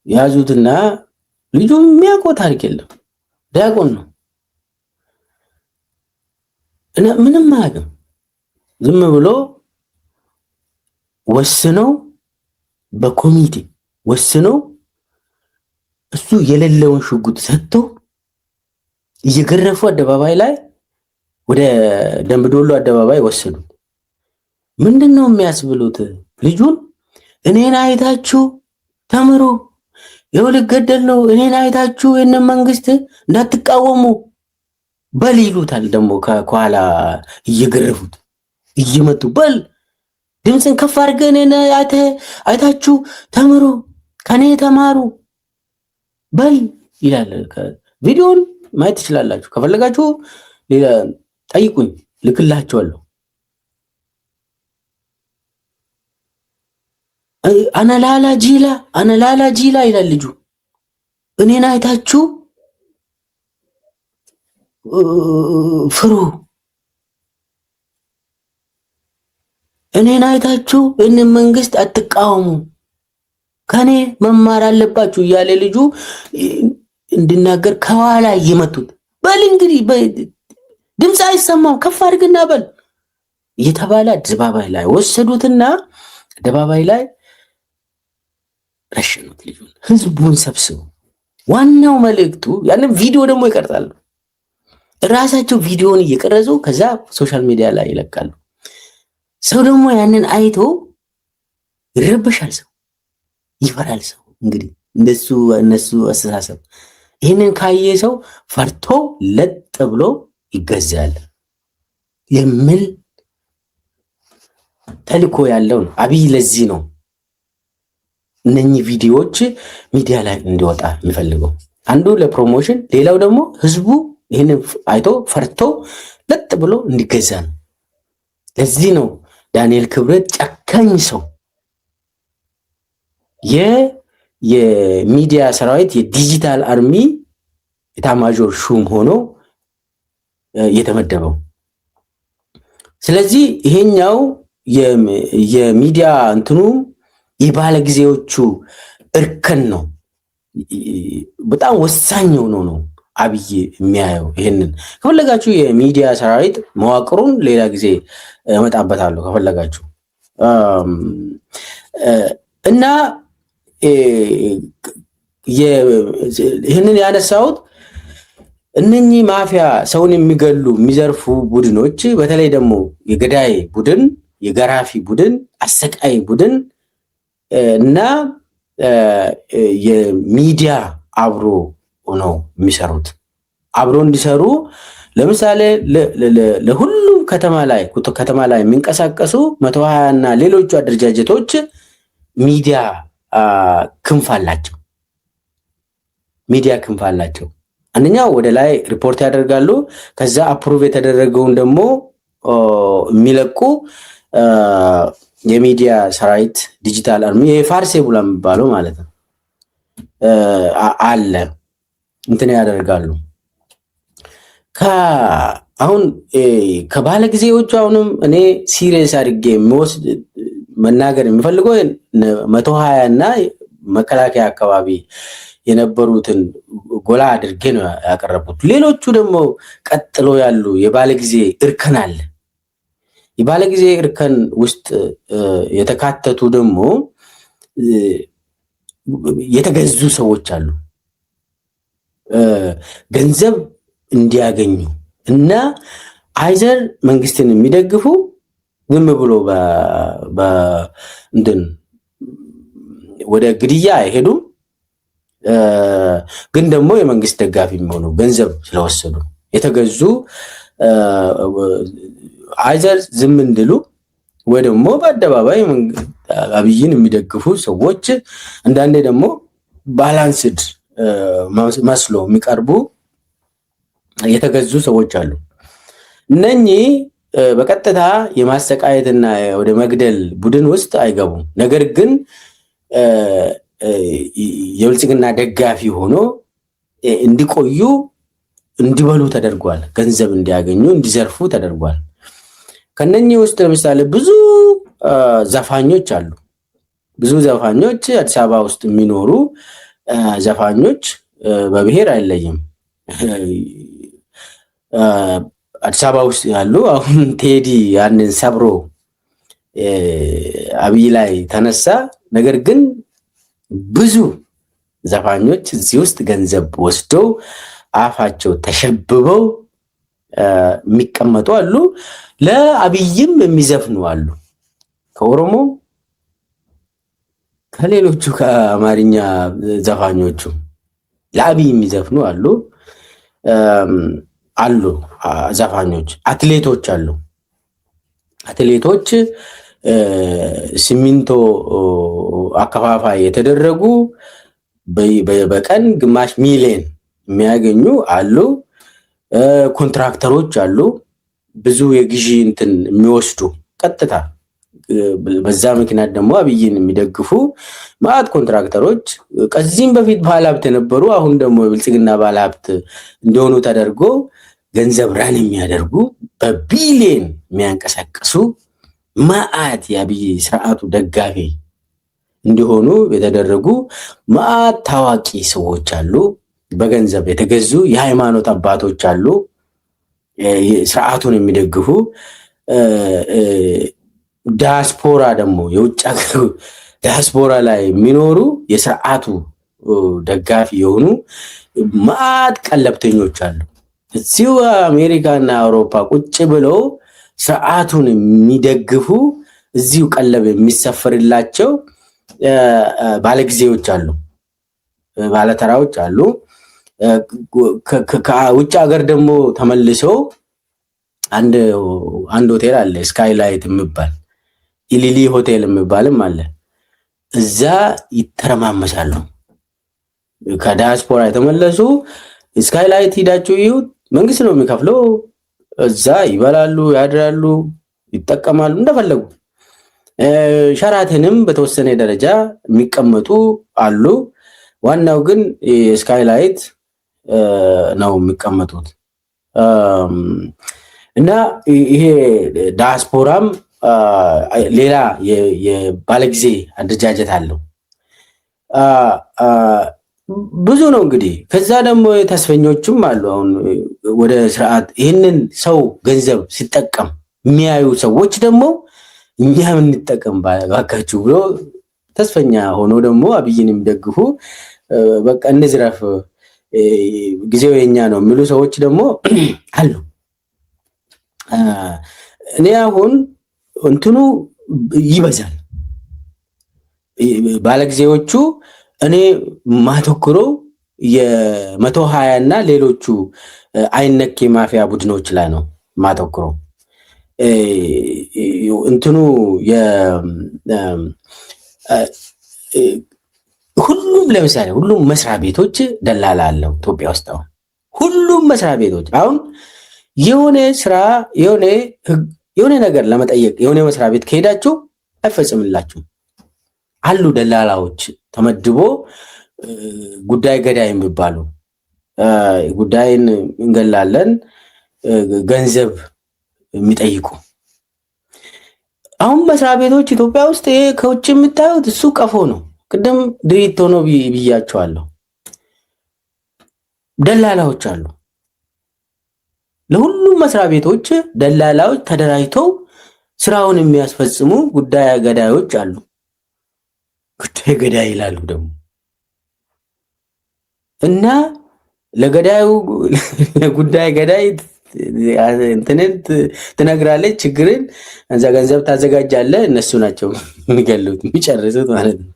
ያዙትና ልጁ የሚያውቀው ታሪክ የለም፣ ዲያቆን ነው እና ምንም አያውቅም። ዝም ብሎ ወስነው በኮሚቴ ወስነው እሱ የሌለውን ሽጉጥ ሰጥቶ እየገረፉ አደባባይ ላይ ወደ ደምቢዶሎ አደባባይ ወሰዱት። ምንድነው የሚያስብሉት? ልጁን እኔን አይታችሁ ተምሩ፣ የውልቅ ገደል ነው፣ እኔን አይታችሁ የእነ መንግስት እንዳትቃወሙ በል ይሉታል። ደግሞ ከኋላ እየገረፉት እየመቱ በል ድምፅን ከፍ አድርገህ እኔን አይታችሁ ተምሩ፣ ከኔ ተማሩ በል ይላል። ቪዲዮን ማየት ትችላላችሁ። ከፈለጋችሁ ጠይቁኝ፣ ልክላችኋለሁ። አነላላ ጂላ ይላል ልጁ። እኔን አይታችሁ ፍሩ፣ እኔን አይታችሁ እንን መንግስት አትቃወሙ፣ ከኔ መማር አለባችሁ እያለ ልጁ እንድናገር ከኋላ እየመቱት በል እንግዲህ ድምፅ አይሰማም ከፍ አድርግና በል እየተባለ አደባባይ ላይ ወሰዱትና አደባባይ ላይ ረሸኑት ልጁን። ህዝቡን ሰብስቡ። ዋናው መልእክቱ ያንን ቪዲዮ ደግሞ ይቀርጻሉ። ራሳቸው ቪዲዮውን እየቀረጹ ከዛ ሶሻል ሚዲያ ላይ ይለቃሉ። ሰው ደግሞ ያንን አይቶ ይረበሻል፣ ሰው ይፈራል። ሰው እንግዲህ እነሱ አስተሳሰብ ይህንን ካየ ሰው ፈርቶ ለጥ ብሎ ይገዛል የሚል ተልዕኮ ያለው ነው አብይ። ለዚህ ነው እነኚህ ቪዲዮዎች ሚዲያ ላይ እንዲወጣ የሚፈልገው። አንዱ ለፕሮሞሽን፣ ሌላው ደግሞ ህዝቡ ይህንን አይቶ ፈርቶ ለጥ ብሎ እንዲገዛ ነው። ለዚህ ነው ዳንኤል ክብረት ጨካኝ ሰው የሚዲያ ሰራዊት የዲጂታል አርሚ ኤታማዦር ሹም ሆኖ የተመደበው። ስለዚህ ይሄኛው የሚዲያ እንትኑ የባለ ጊዜዎቹ እርከን ነው። በጣም ወሳኝ ሆኖ ነው አብይ የሚያየው። ይሄንን ከፈለጋችሁ የሚዲያ ሰራዊት መዋቅሩን ሌላ ጊዜ እመጣበታለሁ ከፈለጋችሁ። እና ይህንን ያነሳሁት እነኚህ ማፊያ ሰውን የሚገሉ የሚዘርፉ ቡድኖች በተለይ ደግሞ የገዳይ ቡድን፣ የገራፊ ቡድን፣ አሰቃይ ቡድን እና የሚዲያ አብሮ ነው የሚሰሩት። አብሮ እንዲሰሩ ለምሳሌ ለሁሉም ከተማ ላይ የሚንቀሳቀሱ 120 እና ሌሎቹ አደረጃጀቶች ሚዲያ ክንፍ አላቸው። ሚዲያ ክንፍ አላቸው። አንደኛው ወደ ላይ ሪፖርት ያደርጋሉ። ከዛ አፕሩቭ የተደረገውን ደግሞ የሚለቁ የሚዲያ ሰራዊት ዲጂታል አርሚ የፋርሴ ቡላ የሚባለው ማለት ነው አለ እንትን ያደርጋሉ። አሁን ከባለ ጊዜዎቹ አሁንም እኔ ሲሪየስ አድርጌ መናገር የሚፈልገው 120 እና መከላከያ አካባቢ የነበሩትን ጎላ አድርጌ ነው ያቀረቡት። ሌሎቹ ደግሞ ቀጥሎ ያሉ የባለ ጊዜ እርከን አለ። የባለ ጊዜ እርከን ውስጥ የተካተቱ ደግሞ የተገዙ ሰዎች አሉ። ገንዘብ እንዲያገኙ እና አይዘር መንግስትን የሚደግፉ ዝም ብሎ እንትን ወደ ግድያ አይሄዱም፣ ግን ደግሞ የመንግስት ደጋፊ የሚሆኑ ገንዘብ ስለወሰዱ የተገዙ አይዘር ዝም እንድሉ ወይ ደግሞ በአደባባይ አብይን የሚደግፉ ሰዎች፣ አንዳንዴ ደግሞ ባላንስድ መስሎ የሚቀርቡ የተገዙ ሰዎች አሉ። እነኚህ በቀጥታ የማሰቃየትና ወደ መግደል ቡድን ውስጥ አይገቡም። ነገር ግን የብልጽግና ደጋፊ ሆኖ እንዲቆዩ እንዲበሉ ተደርጓል። ገንዘብ እንዲያገኙ እንዲዘርፉ ተደርጓል። ከነኚህ ውስጥ ለምሳሌ ብዙ ዘፋኞች አሉ። ብዙ ዘፋኞች አዲስ አበባ ውስጥ የሚኖሩ ዘፋኞች በብሔር አይለይም። አዲስ አበባ ውስጥ ያሉ አሁን ቴዲ ያንን ሰብሮ አብይ ላይ ተነሳ። ነገር ግን ብዙ ዘፋኞች እዚህ ውስጥ ገንዘብ ወስደው አፋቸው ተሸብበው የሚቀመጡ አሉ። ለአብይም የሚዘፍኑ አሉ። ከኦሮሞ ከሌሎቹ ከአማርኛ ዘፋኞቹ ለአብይ የሚዘፍኑ አሉ ዘፋኞች። አትሌቶች አሉ። አትሌቶች ሲሚንቶ አከፋፋይ የተደረጉ በቀን ግማሽ ሚሊዮን የሚያገኙ አሉ። ኮንትራክተሮች አሉ። ብዙ የግዢ እንትን የሚወስዱ ቀጥታ በዛ ምክንያት ደግሞ አብይን የሚደግፉ ማዕት ኮንትራክተሮች ከዚህም በፊት ባለሀብት የነበሩ አሁን ደግሞ የብልጽግና ባለሀብት እንዲሆኑ ተደርጎ ገንዘብ ራን የሚያደርጉ በቢሊየን የሚያንቀሳቅሱ ማዕት የአብይ ስርዓቱ ደጋፊ እንዲሆኑ የተደረጉ ማዕት ታዋቂ ሰዎች አሉ። በገንዘብ የተገዙ የሃይማኖት አባቶች አሉ፣ ስርዓቱን የሚደግፉ። ዲያስፖራ ደግሞ የውጭ ሀገር ዲያስፖራ ላይ የሚኖሩ የስርዓቱ ደጋፊ የሆኑ ማዕት ቀለብተኞች አሉ። እዚሁ አሜሪካና አውሮፓ ቁጭ ብለው ስርዓቱን የሚደግፉ እዚሁ ቀለብ የሚሰፍርላቸው ባለጊዜዎች አሉ፣ ባለተራዎች አሉ። ከውጭ ሀገር ደግሞ ተመልሰው አንድ ሆቴል አለ ስካይላይት የሚባል ኢሊሊ ሆቴል የሚባልም አለ። እዛ ይተረማመሳሉ። ከዲያስፖራ የተመለሱ ስካይላይት ሂዳችሁ ይሁት መንግስት ነው የሚከፍለው። እዛ ይበላሉ፣ ያድራሉ፣ ይጠቀማሉ እንደፈለጉ። ሸራተንም በተወሰነ ደረጃ የሚቀመጡ አሉ። ዋናው ግን ስካይላይት ነው የሚቀመጡት። እና ይሄ ዲያስፖራም ሌላ የባለጊዜ አደረጃጀት አለው። ብዙ ነው እንግዲህ። ከዛ ደግሞ ተስፈኞቹም አሉ። አሁን ወደ ስርዓት ይህንን ሰው ገንዘብ ሲጠቀም የሚያዩ ሰዎች ደግሞ እኛ የምንጠቀም ባካችሁ ብሎ ተስፈኛ ሆኖ ደግሞ አብይን የሚደግፉ በቃ እንዝረፍ ጊዜው የኛ ነው የሚሉ ሰዎች ደግሞ አሉ። እኔ አሁን እንትኑ ይበዛል ባለጊዜዎቹ። እኔ ማተኩረው የ120 እና ሌሎቹ አይነክ የማፊያ ቡድኖች ላይ ነው ማተኩረው። እንትኑ ሁሉም ለምሳሌ ሁሉም መስሪያ ቤቶች ደላላ አለው ኢትዮጵያ ውስጥ። አሁን ሁሉም መስሪያ ቤቶች አሁን የሆነ ስራ የሆነ ነገር ለመጠየቅ የሆነ መስሪያ ቤት ከሄዳችሁ አይፈጽምላችሁም አሉ ደላላዎች ተመድቦ ጉዳይ ገዳይ የሚባሉ ጉዳይን እንገላለን ገንዘብ የሚጠይቁ። አሁን መስሪያ ቤቶች ኢትዮጵያ ውስጥ ይሄ ከውጭ የምታዩት እሱ ቀፎ ነው። ቅድም ድሪቶ ነው ብያቸዋለሁ። ደላላዎች አሉ። ለሁሉም መስሪያ ቤቶች ደላላዎች ተደራጅተው ስራውን የሚያስፈጽሙ ጉዳይ ገዳዮች አሉ። ጉዳይ ገዳይ ይላሉ ደግሞ እና ለገዳዩ ለጉዳይ ገዳይ እንትንን ትነግራለች ችግርን እንዛ ገንዘብ ታዘጋጃለህ። እነሱ ናቸው የሚገሉት የሚጨርሱት ማለት ነው።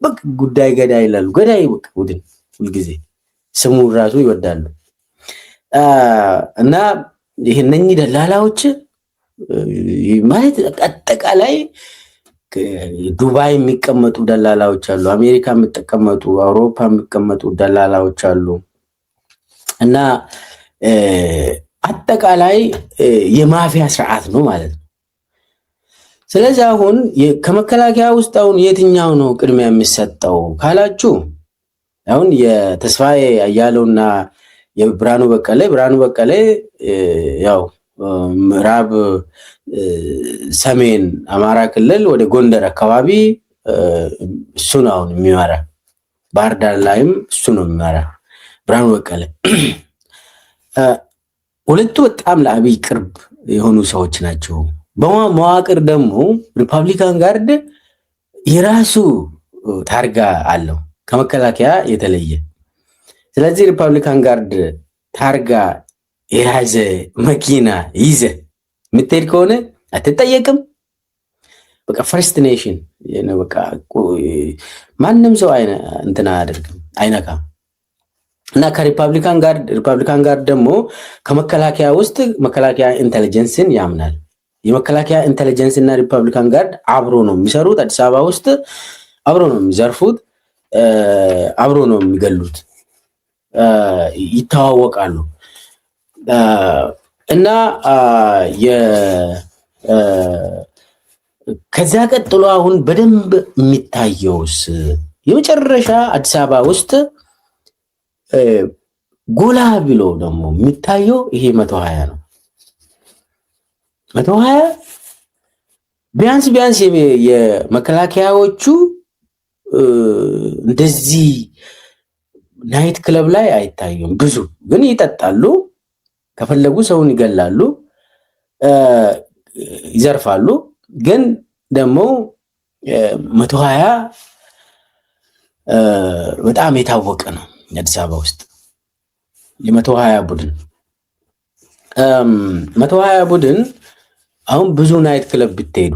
በቃ ጉዳይ ገዳይ ይላሉ። ገዳይ በቃ ቡድን ሁልጊዜ ስሙ ራሱ ይወዳሉ። እና ይሄነኝ ደላላዎች ማለት አጠቃላይ ዱባይ የሚቀመጡ ደላላዎች አሉ፣ አሜሪካ የሚቀመጡ፣ አውሮፓ የሚቀመጡ ደላላዎች አሉ። እና አጠቃላይ የማፊያ ስርዓት ነው ማለት ነው። ስለዚህ አሁን ከመከላከያ ውስጥ አሁን የትኛው ነው ቅድሚያ የሚሰጠው ካላችሁ አሁን የተስፋዬ አያሌውና የብርሃኑ በቀለ ያው ምዕራብ ሰሜን አማራ ክልል ወደ ጎንደር አካባቢ እሱ ነው አሁን የሚመራ። ባህር ዳር ላይም እሱ ነው የሚመራ ብርሃኑ በቀለ። ሁለቱ በጣም ለአብይ ቅርብ የሆኑ ሰዎች ናቸው። በመዋቅር ደግሞ ሪፐብሊካን ጋርድ የራሱ ታርጋ አለው ከመከላከያ የተለየ። ስለዚህ ሪፐብሊካን ጋርድ ታርጋ የያዘ መኪና ይዘ የምትሄድ ከሆነ አትጠየቅም። በቃ ፈርስት ኔሽን በቃ ማንም ሰው እንትና አያደርግም አይነካም። እና ከሪፐብሊካን ጋርድ ደግሞ ከመከላከያ ውስጥ መከላከያ ኢንተለጀንስን ያምናል። የመከላከያ ኢንተለጀንስ እና ሪፐብሊካን ጋርድ አብሮ ነው የሚሰሩት። አዲስ አበባ ውስጥ አብሮ ነው የሚዘርፉት፣ አብሮ ነው የሚገሉት፣ ይተዋወቃሉ። እና ከዛ ቀጥሎ አሁን በደንብ የሚታየውስ የመጨረሻ አዲስ አበባ ውስጥ ጎላ ብሎ ደግሞ የሚታየው ይሄ 120 ነው። 120 ቢያንስ የመከላከያዎቹ እንደዚህ ናይት ክለብ ላይ አይታዩም። ብዙ ግን ይጠጣሉ፣ ከፈለጉ ሰውን ይገላሉ፣ ይዘርፋሉ። ግን ደግሞ 120 በጣም የታወቀ ነው አዲስ አበባ ውስጥ የ120 ቡድን 120 ቡድን አሁን ብዙ ናይት ክለብ ብትሄዱ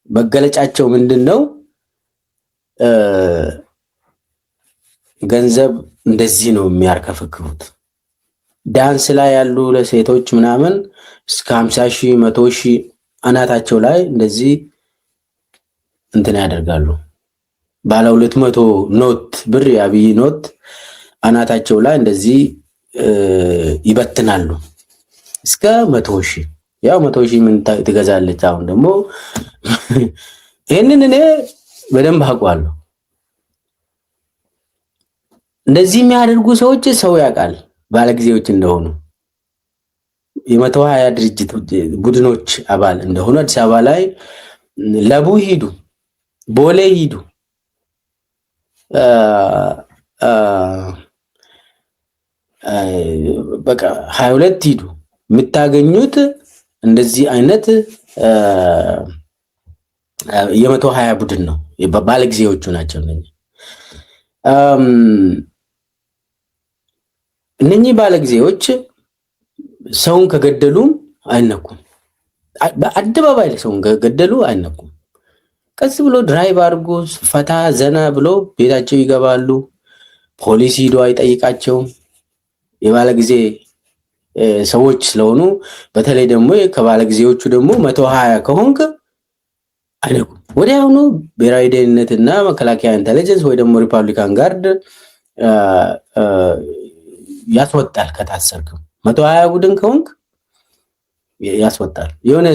መገለጫቸው ምንድነው? ገንዘብ እንደዚህ ነው የሚያርከፈክሩት። ዳንስ ላይ ያሉ ለሴቶች ምናምን እስከ 50,000 100,000 አናታቸው ላይ እንደዚህ እንትን ያደርጋሉ። ባለ 200 ኖት ብር የአብይ ኖት አናታቸው ላይ እንደዚህ ይበትናሉ እስከ 100,000። ያው 100,000 ምን ትገዛለች? አሁን ደግሞ ይሄንን እኔ በደንብ አውቃለሁ። እንደዚህ የሚያደርጉ ሰዎች ሰው ያውቃል ባለጊዜዎች እንደሆኑ፣ የ120 ድርጅት ቡድኖች አባል እንደሆኑ አዲስ አበባ ላይ ለቡ ሂዱ፣ ቦሌ ሂዱ፣ በቃ 22 ሂዱ የምታገኙት እንደዚህ አይነት የ120 ቡድን ነው። ባለጊዜዎቹ ናቸው እነኚህ ባለጊዜዎች ሰውን ከገደሉም አይነኩም። በአደባባይ ላይ ሰውን ከገደሉ አይነኩም። ቀስ ብሎ ድራይቭ አድርጎ ፈታ ዘና ብሎ ቤታቸው ይገባሉ። ፖሊስ ሂዶ አይጠይቃቸውም። የባለጊዜ ሰዎች ስለሆኑ በተለይ ደግሞ ከባለጊዜዎቹ ደግሞ 120 ከሆንክ አይነኩም። ወዲያውኑ ብሔራዊ ደህንነትና መከላከያ ኢንተለጀንስ ወይ ደግሞ ሪፐብሊካን ጋርድ ያስወጣል። ከታሰርክም 120 ቡድን ከሆንክ ያስወጣል። የሆነ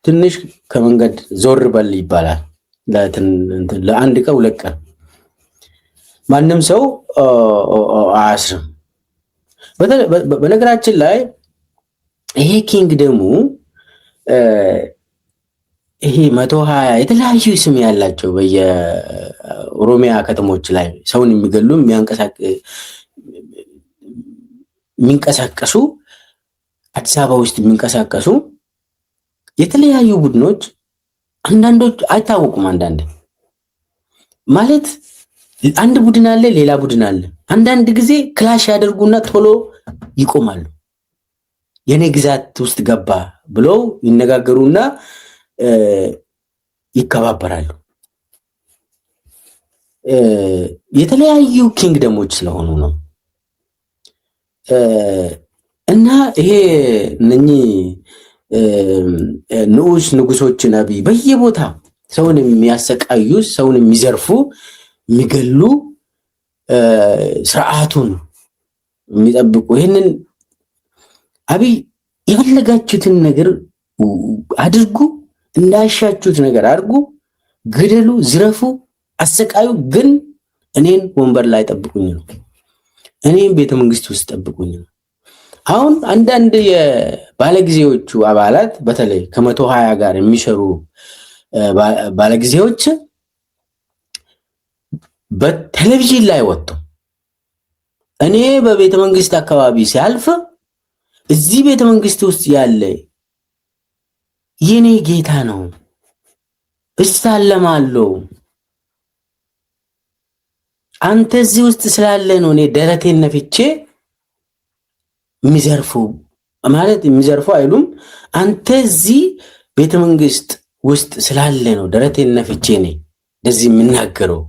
ትንሽ ከመንገድ ዞር በል ይባላል። ለአንድ ቀን 2 ቀን ማንም ሰው አያስርም። በነገራችን ላይ ይሄ ኪንግ ደግሞ ይሄ 120 የተለያዩ ስም ያላቸው በየኦሮሚያ ከተሞች ላይ ሰውን የሚገሉ የሚንቀሳቀሱ አዲስ አበባ ውስጥ የሚንቀሳቀሱ የተለያዩ ቡድኖች አንዳንዶች አይታወቁም። አንዳንድ ማለት አንድ ቡድን አለ፣ ሌላ ቡድን አለ። አንዳንድ ጊዜ ክላሽ ያደርጉና ቶሎ ይቆማሉ። የኔ ግዛት ውስጥ ገባ ብለው ይነጋገሩና ይከባበራሉ። የተለያዩ ኪንግደሞች ስለሆኑ ነው። እና ይሄ እነኚህ ንጉሶች ነቢይ በየቦታ ሰውን የሚያሰቃዩ፣ ሰውን የሚዘርፉ፣ የሚገሉ፣ ስርዓቱን የሚጠብቁ ይህንን አብይ የፈለጋችሁትን ነገር አድርጉ፣ እንዳሻችሁት ነገር አድርጉ፣ ግደሉ፣ ዝረፉ፣ አሰቃዩ፣ ግን እኔን ወንበር ላይ ጠብቁኝ ነው። እኔም ቤተመንግስት ውስጥ ጠብቁኝ ነው። አሁን አንዳንድ የባለጊዜዎቹ አባላት በተለይ ከ120 ጋር የሚሰሩ ባለጊዜዎች በቴሌቪዥን ላይ ወጡ። እኔ በቤተመንግስት አካባቢ ሲያልፍ እዚህ ቤተመንግስት ውስጥ ያለ የኔ ጌታ ነው እሳለማለሁ፣ አንተ እዚህ ውስጥ ስላለ ነው እኔ ደረቴን ነፍቼ የሚዘርፉ ማለት የሚዘርፉ አይሉም። አንተ እዚህ ቤተመንግስት ውስጥ ስላለ ነው ደረቴን ነፍቼ ነኝ እንደዚህ የምናገረው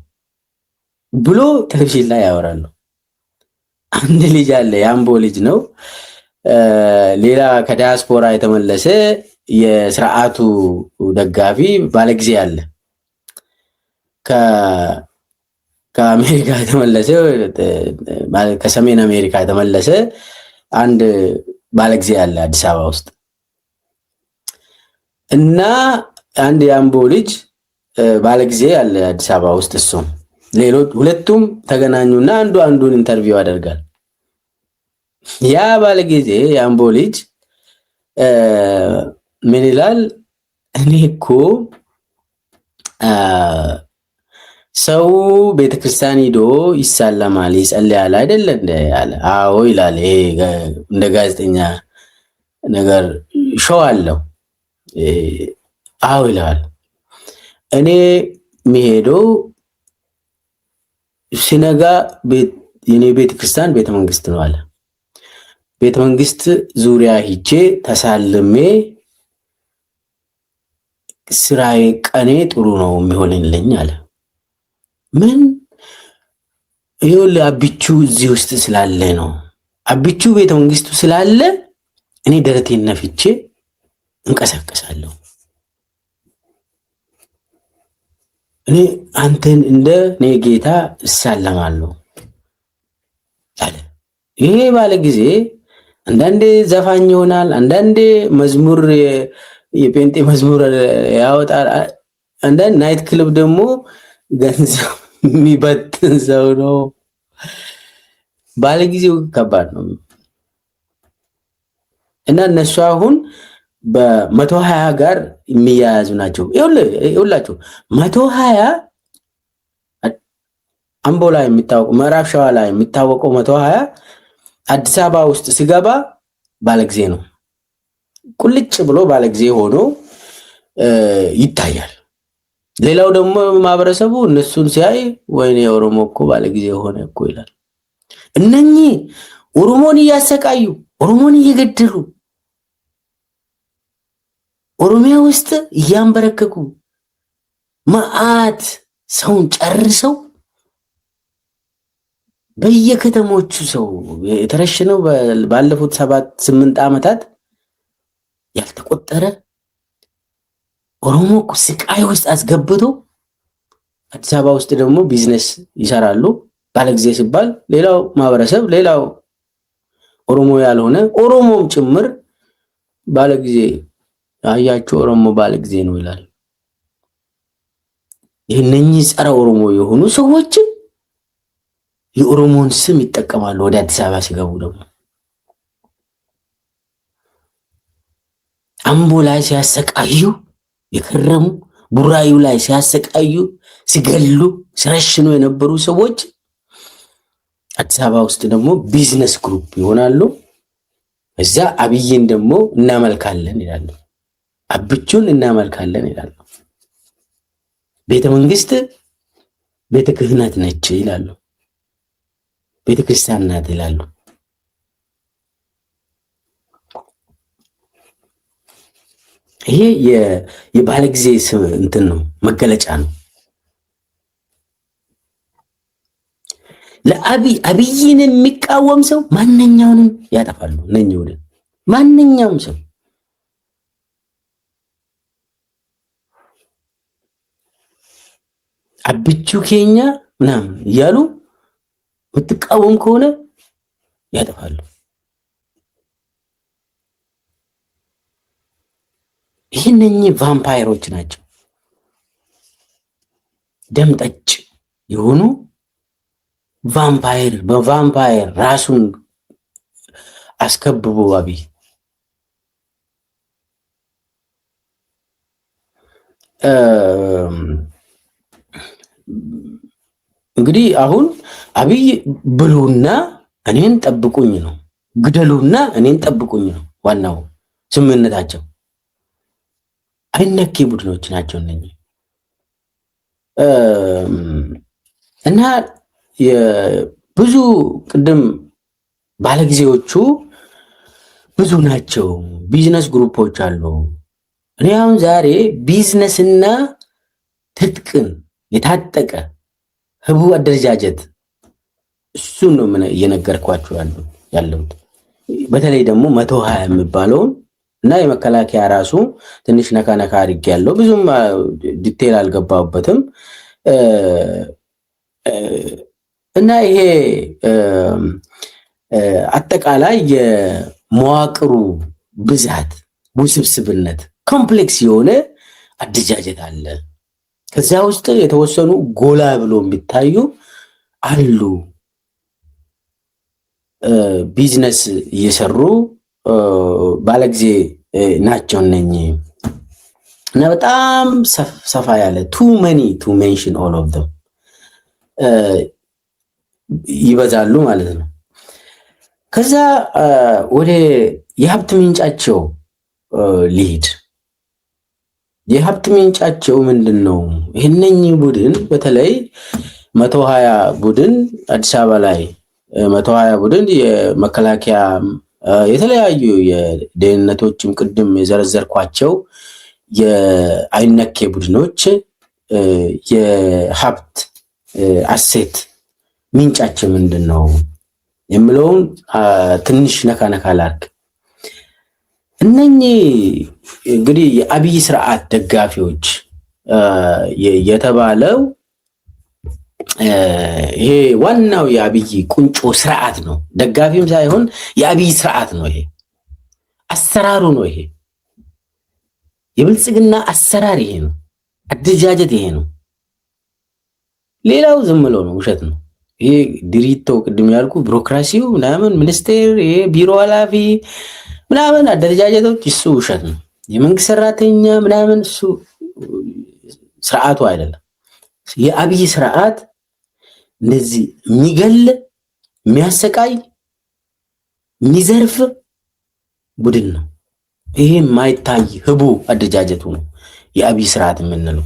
ብሎ ቴሌቪዥን ላይ ያወራሉ። አንድ ልጅ አለ፣ የአምቦ ልጅ ነው። ሌላ ከዲያስፖራ የተመለሰ የስርዓቱ ደጋፊ ባለጊዜ አለ። ከአሜሪካ የተመለሰ ከሰሜን አሜሪካ የተመለሰ አንድ ባለጊዜ አለ አዲስ አበባ ውስጥ እና አንድ የአምቦ ልጅ ባለጊዜ አለ አዲስ አበባ ውስጥ። እሱም ሌሎች ሁለቱም ተገናኙና አንዱን ኢንተርቪው ያደርጋል። ያ ባለጊዜ የአምቦ ልጅ ምን ይላል? እኔ እኮ ሰው ቤተክርስቲያን ሂዶ ይሳለማል ይጸልያል አይደለ እንደ ያለ። አዎ ይላል። ይሄ እንደ ጋዜጠኛ ነገር ሾው አለው። አዎ ይላል። እኔ የሚሄደው ሲነጋ የኔ ቤተክርስቲያን ቤተመንግስት ነው አለ። ቤተመንግስት ዙሪያ ሂጄ ተሳልሜ ስራዬ ቀኔ ጥሩ ነው የሚሆንልኝ አለ። ምን ይኸውልህ አቢቹ እዚህ ውስጥ ስላለ ነው። አቢቹ ቤተመንግስቱ ስላለ እኔ ደረቴን ነፍቼ እንቀሳቀሳለሁ። እኔ አንተን እንደ እኔ ጌታ እሳለማለሁ አለ። ይሄ ባለ ጊዜ አንዳንዴ ዘፋኝ ይሆናል፣ አንዳንዴ መዝሙር የጴንጤ መዝሙር ያወጣል፣ አንዳንድ ናይት ክለብ ደግሞ ገንዘብ የሚበትን ሰው ነው። ባለጊዜው ከባድ ነው እና እነሱ አሁን በ120 ጋር የሚያያዙ ናቸው። ይኸውላችሁ 120 አምቦ ላይ የሚታወቀው ምዕራብ ሸዋ ላይ የሚታወቀው 120 አዲስ አበባ ውስጥ ሲገባ ባለጊዜ ነው። ቁልጭ ብሎ ባለጊዜ ሆኖ ይታያል። ሌላው ደግሞ ማህበረሰቡ እነሱን ሲያይ ወይኔ ኦሮሞ እኮ ባለጊዜ ሆነ እኮ ይላል። እነኚህ ኦሮሞን እያሰቃዩ ኦሮሞን እየገደሉ ኦሮሚያ ውስጥ እያንበረከኩ መዓት ሰውን ጨርሰው በየከተሞቹ ሰው የተረሸነው ባለፉት 7-8 ዓመታት ያልተቆጠረ ኦሮሞ ስቃይ ውስጥ አስገብቶ አዲስ አበባ ውስጥ ደግሞ ቢዝነስ ይሰራሉ። ባለጊዜ ሲባል ሌላው ማህበረሰብ ሌላው ኦሮሞ ያልሆነ ኦሮሞም ጭምር ባለጊዜ አያችሁ ኦሮሞ ባለጊዜ ነው ይላል። እነኚህ ጸረ ኦሮሞ የሆኑ ሰዎች የኦሮሞን ስም ይጠቀማሉ። ወደ አዲስ አበባ ሲገቡ ደግሞ አምቦ ላይ ሲያሰቃዩ የከረሙ ቡራዩ ላይ ሲያሰቃዩ ሲገሉ ሲረሽኑ የነበሩ ሰዎች አዲስ አበባ ውስጥ ደግሞ ቢዝነስ ግሩፕ ይሆናሉ። እዛ አብይን ደግሞ እናመልካለን ይላሉ። አብቹን እናመልካለን ይላሉ። ቤተ መንግስት ቤተ ክህነት ነች ይላሉ። ቤተ ክርስቲያን ናት ይላሉ። ይሄ የባለጊዜ እንትን ነው፣ መገለጫ ነው። ለአብይን የሚቃወም ሰው ማንኛውንም ያጠፋሉ። ነኝ ወደ ማንኛውም ሰው አብቹ ኬኛ ምናምን እያሉ የምትቃወም ከሆነ ያጠፋሉ። እነኚህ ቫምፓየሮች ናቸው። ደም ጠጭ የሆኑ ቫምፓየር በቫምፓየር ራሱን አስከብቦ አብይ እንግዲህ አሁን አብይ ብሉና እኔን ጠብቁኝ ነው፣ ግደሉና እኔን ጠብቁኝ ነው ዋናው ስምምነታቸው። አይነኬ ቡድኖች ናቸው እነኚህ እና ብዙ ቅድም ባለጊዜዎቹ ብዙ ናቸው። ቢዝነስ ግሩፖች አሉ። እኔ አሁን ዛሬ ቢዝነስና ትጥቅን የታጠቀ ህቡ አደረጃጀት እሱን ነው እየነገርኳችሁ ያለሁት። በተለይ ደግሞ 120 የሚባለውን እና የመከላከያ ራሱ ትንሽ ነካ አድርጌያለሁ። ብዙም ዲቴል አልገባሁበትም። እና ይሄ አጠቃላይ የመዋቅሩ ብዛት፣ ውስብስብነት፣ ኮምፕሌክስ የሆነ አደረጃጀት አለ። ከዛ ውስጥ የተወሰኑ ጎላ ብሎ የሚታዩ አሉ። ቢዝነስ እየሰሩ ባለጊዜ ናቸው እነኚህ እና በጣም ሰፋ ያለ ቱ ሜንሽን ኦል ኦፍ ዘም ይበዛሉ ማለት ነው። ከዛ ወደ የሀብት ምንጫቸው ሊሄድ የሀብት ምንጫቸው ምንድነው? ይሄነኚህ ቡድን በተለይ 120 ቡድን አዲስ አበባ ላይ 120 ቡድን የመከላከያ የተለያዩ የደህንነቶችም ቅድም የዘረዘርኳቸው የአይነኬ ቡድኖች የሀብት አሴት ምንጫቸው ምንድነው የሚለውን ትንሽ ነካ ላድርግ። እነኚህ እንግዲህ የአብይ ስርዓት ደጋፊዎች የተባለው ይሄ ዋናው የአብይ ቁንጮ ስርዓት ነው። ደጋፊም ሳይሆን የአብይ ስርዓት ነው። ይሄ አሰራሩ ነው። ይሄ የብልጽግና አሰራር ይሄ ነው። አደረጃጀት ይሄ ነው። ሌላው ዝም ብሎ ነው፣ ውሸት ነው። ይሄ ድሪቶ ቅድም ያልኩ ቢሮክራሲው ምናምን ሚኒስቴር፣ ይሄ ቢሮ ኃላፊ ምናምን አደረጃጀቶች እሱ ውሸት ነው። የመንግስት ሰራተኛ ምናምን እሱ ስርዓቱ አይደለም። የአብይ ስርዓት እንደዚህ የሚገል የሚያሰቃይ የሚዘርፍ ቡድን ነው። ይሄ የማይታይ ህቡ አደረጃጀቱ ነው የአብይ ስርዓት የምንለው።